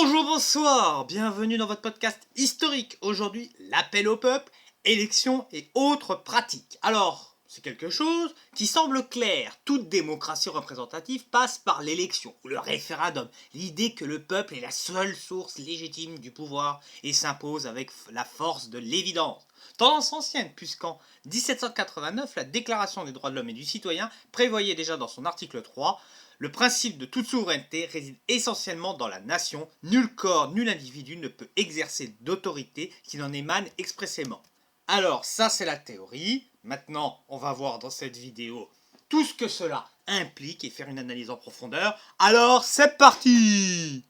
Bonjour, bonsoir, bienvenue dans votre podcast historique. Aujourd'hui, l'appel au peuple, élections et autres pratiques. Alors, c'est quelque chose qui semble clair. Toute démocratie représentative passe par l'élection ou le référendum. L'idée que le peuple est la seule source légitime du pouvoir et s'impose avec la force de l'évidence. Tendance ancienne, puisqu'en 1789, la Déclaration des droits de l'homme et du citoyen prévoyait déjà dans son article 3 le principe de toute souveraineté réside essentiellement dans la nation. Nul corps, nul individu ne peut exercer d'autorité qui n'en émane expressément. Alors, ça c'est la théorie. Maintenant, on va voir dans cette vidéo tout ce que cela implique et faire une analyse en profondeur. Alors, c'est parti!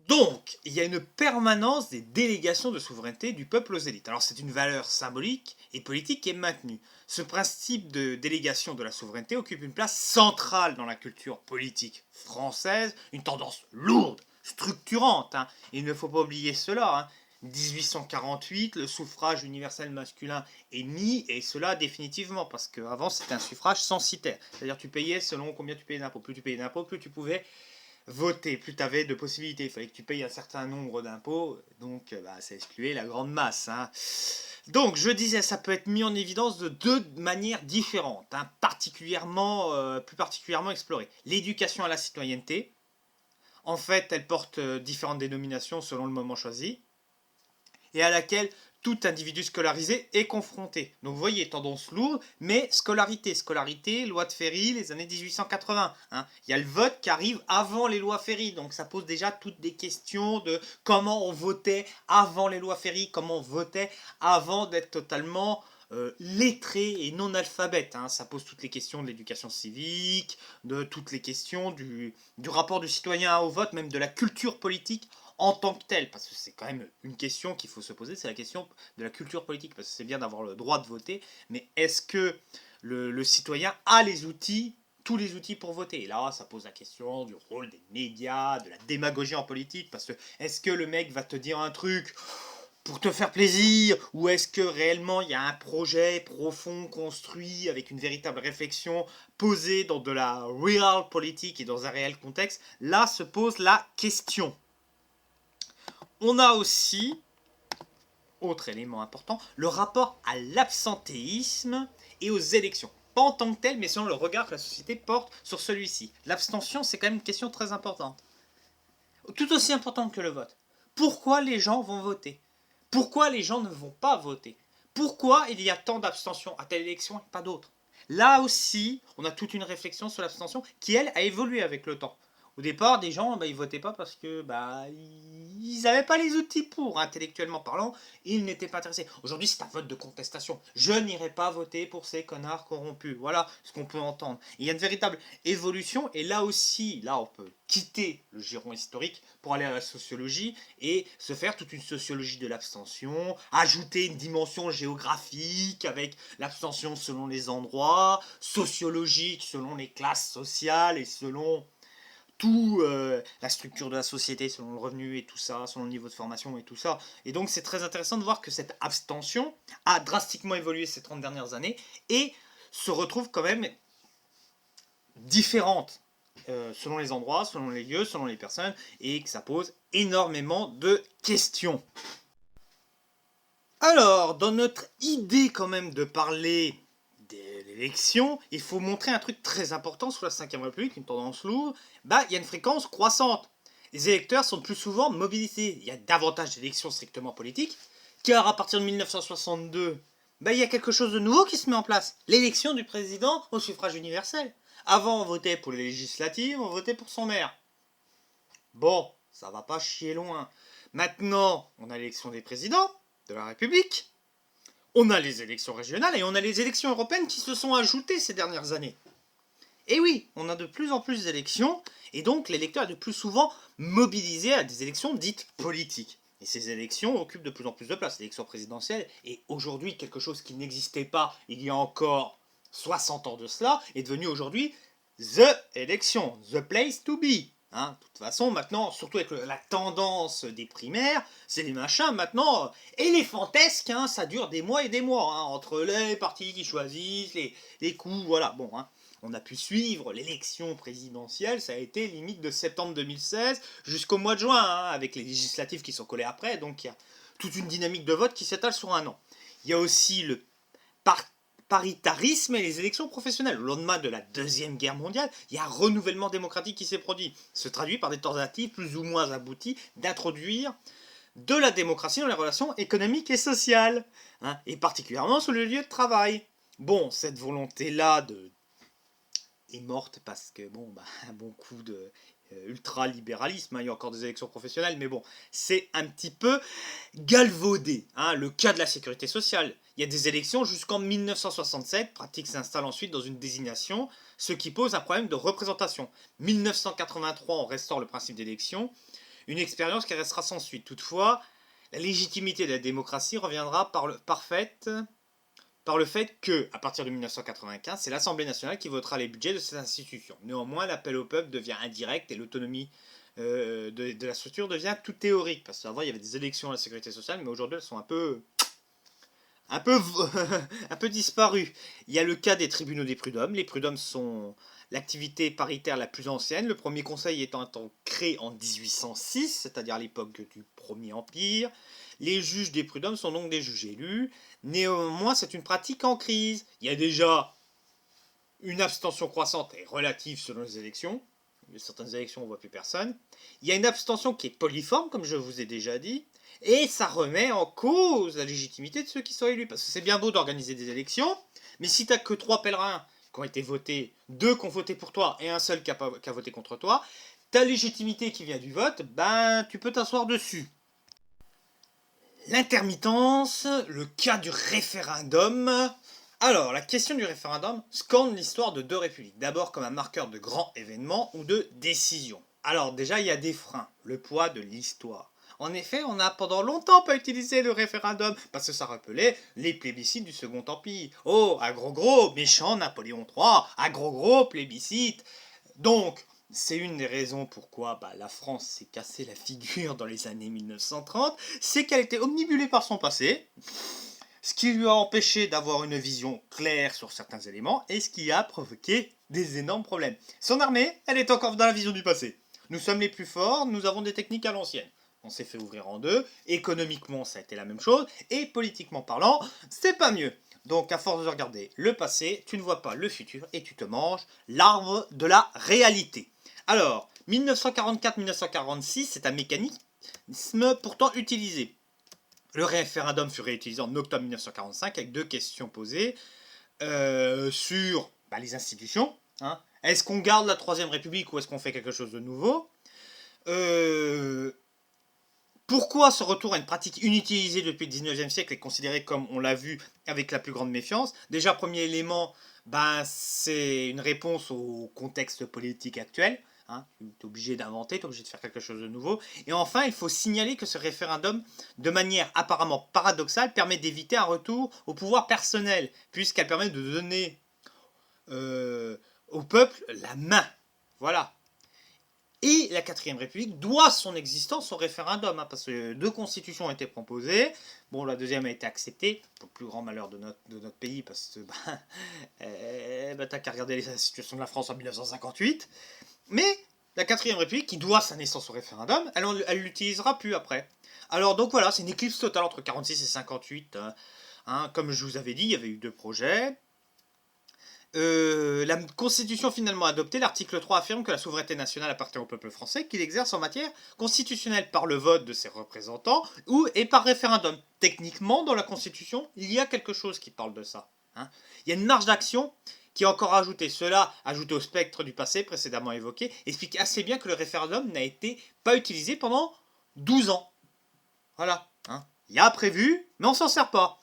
Donc, il y a une permanence des délégations de souveraineté du peuple aux élites. Alors, c'est une valeur symbolique et politique qui est maintenue. Ce principe de délégation de la souveraineté occupe une place centrale dans la culture politique française, une tendance lourde, structurante. Il ne faut pas oublier cela. 1848, le suffrage universel masculin est mis, et cela définitivement, parce qu'avant c'était un suffrage censitaire. C'est-à-dire tu payais selon combien tu payais d'impôts. Plus tu payais d'impôts, plus tu pouvais voter, plus tu avais de possibilités. Il fallait que tu payes un certain nombre d'impôts, donc ça excluait la grande masse. Donc, je disais, ça peut être mis en évidence de deux manières différentes, plus particulièrement explorées. L'éducation à la citoyenneté, en fait, elle porte différentes dénominations selon le moment choisi, et à laquelle tout individu scolarisé est confronté. Donc vous voyez, tendance lourde, mais scolarité, loi de Ferry, les années 1880. Il y a le vote qui arrive avant les lois Ferry, donc ça pose déjà toutes des questions de comment on votait avant les lois Ferry, comment on votait avant d'être totalement lettré et non alphabète. Ça pose toutes les questions de l'éducation civique, de toutes les questions du rapport du citoyen au vote, même de la culture politique en tant que telle, parce que c'est quand même une question qu'il faut se poser, c'est la question de la culture politique, parce que c'est bien d'avoir le droit de voter, mais est-ce que le citoyen a les outils, tous les outils pour voter? Et là, ça pose la question du rôle des médias, de la démagogie en politique, parce que est-ce que le mec va te dire un truc pour te faire plaisir, ou est-ce que réellement il y a un projet profond, construit, avec une véritable réflexion, posée dans de la real politique et dans un réel contexte? Là se pose la question. On a aussi, autre élément important, le rapport à l'absentéisme et aux élections. Pas en tant que tel, mais selon le regard que la société porte sur celui-ci. L'abstention, c'est quand même une question très importante. Tout aussi importante que le vote. Pourquoi les gens vont voter? Pourquoi les gens ne vont pas voter? Pourquoi il y a tant d'abstention à telle élection et pas d'autres? Là aussi, on a toute une réflexion sur l'abstention qui, elle, a évolué avec le temps. Au départ, des gens, ils votaient pas parce que ils n'avaient pas les outils pour, intellectuellement parlant, ils n'étaient pas intéressés. Aujourd'hui, c'est un vote de contestation. Je n'irai pas voter pour ces connards corrompus. Voilà ce qu'on peut entendre. Il y a une véritable évolution, et là aussi, là, on peut quitter le giron historique pour aller à la sociologie et se faire toute une sociologie de l'abstention, ajouter une dimension géographique avec l'abstention selon les endroits, sociologique selon les classes sociales et selon tout la structure de la société, selon le revenu et tout ça, selon le niveau de formation et tout ça. Et donc c'est très intéressant de voir que cette abstention a drastiquement évolué ces 30 dernières années et se retrouve quand même différente selon les endroits, selon les lieux, selon les personnes, et que ça pose énormément de questions. Alors, dans notre idée quand même de parler de l'élection, il faut montrer un truc très important sous la 5ème République, une tendance lourde. Il y a une fréquence croissante. Les électeurs sont plus souvent mobilisés. Il y a davantage d'élections strictement politiques, car à partir de 1962, il y a quelque chose de nouveau qui se met en place. L'élection du président au suffrage universel. Avant, on votait pour les législatives, on votait pour son maire. Bon, ça va pas chier loin. Maintenant, on a l'élection des présidents de la République, on a les élections régionales et on a les élections européennes qui se sont ajoutées ces dernières années. Et oui, on a de plus en plus d'élections, et donc l'électeur est de plus souvent mobilisé à des élections dites politiques. Et ces élections occupent de plus en plus de place. L'élection présidentielle est aujourd'hui quelque chose qui n'existait pas il y a encore 60 ans de cela, est devenu aujourd'hui the election, the place to be. De toute façon, maintenant, surtout avec la tendance des primaires, c'est des machins maintenant éléphantesques, ça dure des mois et des mois, entre les partis qui choisissent, les coups, voilà, bon. on a pu suivre l'élection présidentielle, ça a été limite de septembre 2016 jusqu'au mois de juin, hein, avec les législatives qui sont collées après, donc il y a toute une dynamique de vote qui s'étale sur un an. Il y a aussi le paritarisme et les élections professionnelles. Au lendemain de la Deuxième Guerre mondiale, il y a un renouvellement démocratique qui s'est produit, se traduit par des tentatives plus ou moins abouties d'introduire de la démocratie dans les relations économiques et sociales, hein, et particulièrement sur le lieu de travail. Bon, cette volonté-là est morte parce que, bon, un bon coup de ultra-libéralisme, hein, il y a encore des élections professionnelles, mais bon, c'est un petit peu galvaudé, hein, le cas de la sécurité sociale. Il y a des élections jusqu'en 1967, pratique s'installe ensuite dans une désignation, ce qui pose un problème de représentation. 1983, on restaure le principe d'élection, une expérience qui restera sans suite. Toutefois, la légitimité de la démocratie reviendra par le fait que, à partir de 1995, c'est l'Assemblée nationale qui votera les budgets de ces institutions. Néanmoins, l'appel au peuple devient indirect et l'autonomie de la structure devient tout théorique. Parce qu'avant, il y avait des élections à la sécurité sociale, mais aujourd'hui, elles sont un peu disparues. Il y a le cas des tribunaux des prud'hommes. Les prud'hommes sont l'activité paritaire la plus ancienne, le premier conseil étant créé en 1806, c'est-à-dire à l'époque du Premier Empire. Les juges des prud'hommes sont donc des juges élus. Néanmoins, c'est une pratique en crise. Il y a déjà une abstention croissante et relative selon les élections. Certaines élections, on ne voit plus personne. Il y a une abstention qui est poliforme, comme je vous ai déjà dit. Et ça remet en cause la légitimité de ceux qui sont élus. Parce que c'est bien beau d'organiser des élections, mais si tu n'as que 3 pèlerins qui ont été votés, 2 qui ont voté pour toi et un seul qui a voté contre toi, ta légitimité qui vient du vote, tu peux t'asseoir dessus. L'intermittence, le cas du référendum. Alors, la question du référendum scande l'histoire de 2 républiques. D'abord comme un marqueur de grands événements ou de décisions. Alors déjà, il y a des freins, le poids de l'histoire. En effet, on n'a pendant longtemps pas utilisé le référendum, parce que ça rappelait les plébiscites du Second Empire. Oh, un gros méchant Napoléon III, un gros plébiscite. Donc, c'est une des raisons pourquoi la France s'est cassé la figure dans les années 1930, c'est qu'elle était omnibulée par son passé, ce qui lui a empêché d'avoir une vision claire sur certains éléments, et ce qui a provoqué des énormes problèmes. Son armée, elle est encore dans la vision du passé. Nous sommes les plus forts, nous avons des techniques à l'ancienne. On s'est fait ouvrir en 2, économiquement ça a été la même chose, et politiquement parlant, c'est pas mieux. Donc à force de regarder le passé, tu ne vois pas le futur et tu te manges l'arbre de la réalité. Alors, 1944-1946, c'est un mécanisme pourtant utilisé. Le référendum fut réutilisé en octobre 1945 avec 2 questions posées sur les institutions. Hein. Est-ce qu'on garde la Troisième République ou est-ce qu'on fait quelque chose de nouveau Pourquoi ce retour à une pratique inutilisée depuis le 19e siècle est considéré comme, on l'a vu, avec la plus grande méfiance? Déjà, premier élément, c'est une réponse au contexte politique actuel. Hein, tu es obligé d'inventer, tu es obligé de faire quelque chose de nouveau. Et enfin, il faut signaler que ce référendum, de manière apparemment paradoxale, permet d'éviter un retour au pouvoir personnel, puisqu'elle permet de donner au peuple la main. Voilà. Et la 4ème République doit son existence au référendum, hein, parce que 2 constitutions ont été proposées. Bon, la deuxième a été acceptée, pour le plus grand malheur de notre pays, parce que t'as qu'à regarder la situation de la France en 1958. Mais la 4ème République, qui doit sa naissance au référendum, elle l'utilisera plus après. Alors donc voilà, c'est une éclipse totale entre 46 et 58. Hein, comme je vous avais dit, il y avait eu 2 projets. La Constitution finalement adoptée, l'article 3 affirme que la souveraineté nationale appartient au peuple français, qu'il exerce en matière constitutionnelle par le vote de ses représentants et par référendum. Techniquement, dans la Constitution, il y a quelque chose qui parle de ça. Hein. Il y a une marge d'action qui est encore ajoutée. Cela, ajouté au spectre du passé précédemment évoqué, explique assez bien que le référendum n'a été pas utilisé pendant 12 ans. Voilà. Hein. Il y a prévu, mais on s'en sert pas.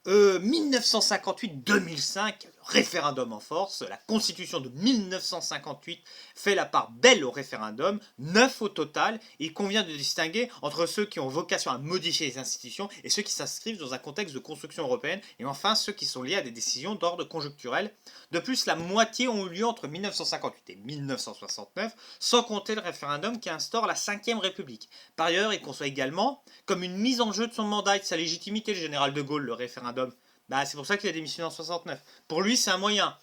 1958-2005, référendum en force, la constitution de 1958 fait la part belle au référendum, 9 au total, et il convient de distinguer entre ceux qui ont vocation à modifier les institutions et ceux qui s'inscrivent dans un contexte de construction européenne, et enfin ceux qui sont liés à des décisions d'ordre conjoncturel. De plus, la moitié ont eu lieu entre 1958 et 1969, sans compter le référendum qui instaure la 5ème République. Par ailleurs, il conçoit également comme une mise en jeu de son mandat et de sa légitimité, le général de Gaulle, le référendum. C'est pour ça qu'il a démissionné en 69. Pour lui, c'est un moyen.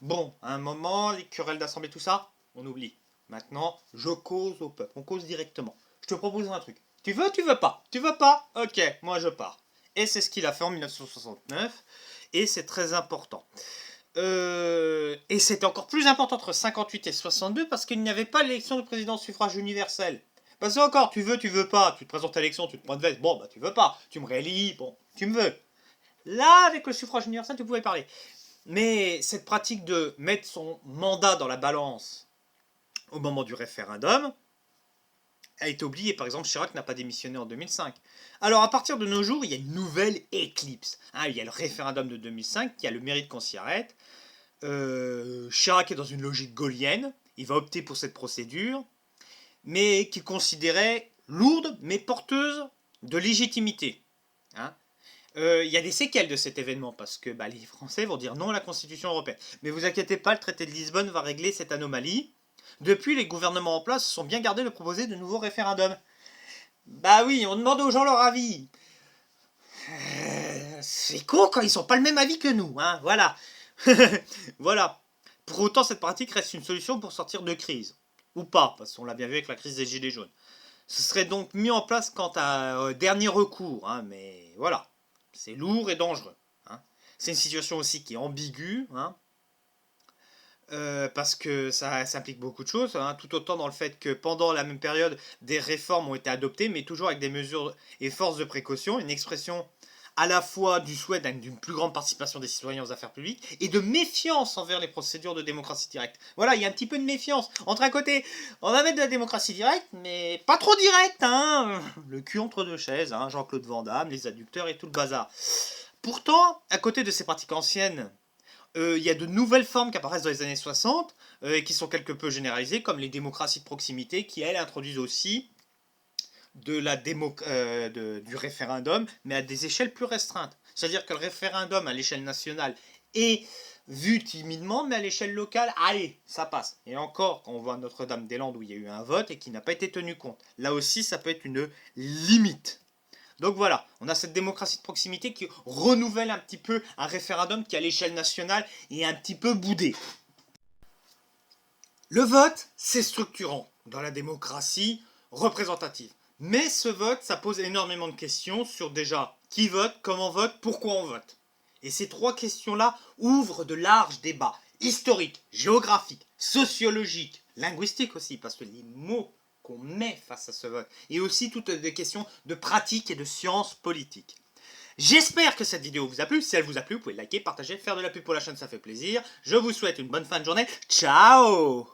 Bon, à un moment, les querelles d'assemblée, tout ça, on oublie. Maintenant, je cause au peuple, on cause directement. Je te propose un truc. Tu veux, tu veux pas? Tu veux pas? Ok, moi je pars. Et c'est ce qu'il a fait en 1969, et c'est très important. Et c'était encore plus important entre 58 et 62 parce qu'il n'y avait pas l'élection de président au suffrage universel. Parce que encore, tu veux pas, tu te présentes à l'élection, tu te prends de veste, bon bah tu veux pas, tu me réélis, bon, tu me veux. Là, avec le suffrage universel, tu pouvais parler. Mais cette pratique de mettre son mandat dans la balance au moment du référendum a été oubliée. Par exemple, Chirac n'a pas démissionné en 2005. Alors à partir de nos jours, il y a une nouvelle éclipse. Il y a le référendum de 2005 qui a le mérite qu'on s'y arrête. Chirac est dans une logique gaulienne. Il va opter pour cette procédure, mais qu'il considérait lourde, mais porteuse de légitimité. Hein. Il y a des séquelles de cet événement parce que les Français vont dire non à la Constitution européenne. Mais vous inquiétez pas, le traité de Lisbonne va régler cette anomalie. Depuis, les gouvernements en place se sont bien gardés de proposer de nouveaux référendums. Bah oui, on demande aux gens leur avis. C'est con quand ils sont pas le même avis que nous, hein, voilà. Voilà. Pour autant, cette pratique reste une solution pour sortir de crise. Ou pas, parce qu'on l'a bien vu avec la crise des Gilets jaunes. Ce serait donc mis en place quant à dernier recours, hein, mais voilà. C'est lourd et dangereux. Hein. C'est une situation aussi qui est ambiguë, hein, parce que ça implique beaucoup de choses, hein, tout autant dans le fait que pendant la même période, des réformes ont été adoptées, mais toujours avec des mesures et forces de précaution, une expression à la fois du souhait d'une plus grande participation des citoyens aux affaires publiques et de méfiance envers les procédures de démocratie directe. Voilà, il y a un petit peu de méfiance. Entre un côté, on va mettre de la démocratie directe, mais pas trop directe, hein. Le cul entre deux chaises, hein, Jean-Claude Van Damme, les adducteurs et tout le bazar. Pourtant, à côté de ces pratiques anciennes, il y a de nouvelles formes qui apparaissent dans les années 60 et qui sont quelque peu généralisées, comme les démocraties de proximité, qui elles introduisent aussi du référendum, mais à des échelles plus restreintes. C'est-à-dire que le référendum à l'échelle nationale est vu timidement, mais à l'échelle locale, allez, ça passe. Et encore, quand on voit Notre-Dame-des-Landes où il y a eu un vote et qui n'a pas été tenu compte. Là aussi, ça peut être une limite. Donc voilà, on a cette démocratie de proximité qui renouvelle un petit peu un référendum qui à l'échelle nationale est un petit peu boudé. Le vote, c'est structurant dans la démocratie représentative. Mais ce vote, ça pose énormément de questions sur déjà qui vote, comment on vote, pourquoi on vote. Et ces trois questions-là ouvrent de larges débats historiques, géographiques, sociologiques, linguistiques aussi, parce que les mots qu'on met face à ce vote, et aussi toutes des questions de pratique et de sciences politiques. J'espère que cette vidéo vous a plu. Si elle vous a plu, vous pouvez liker, partager, faire de la pub pour la chaîne, ça fait plaisir. Je vous souhaite une bonne fin de journée. Ciao!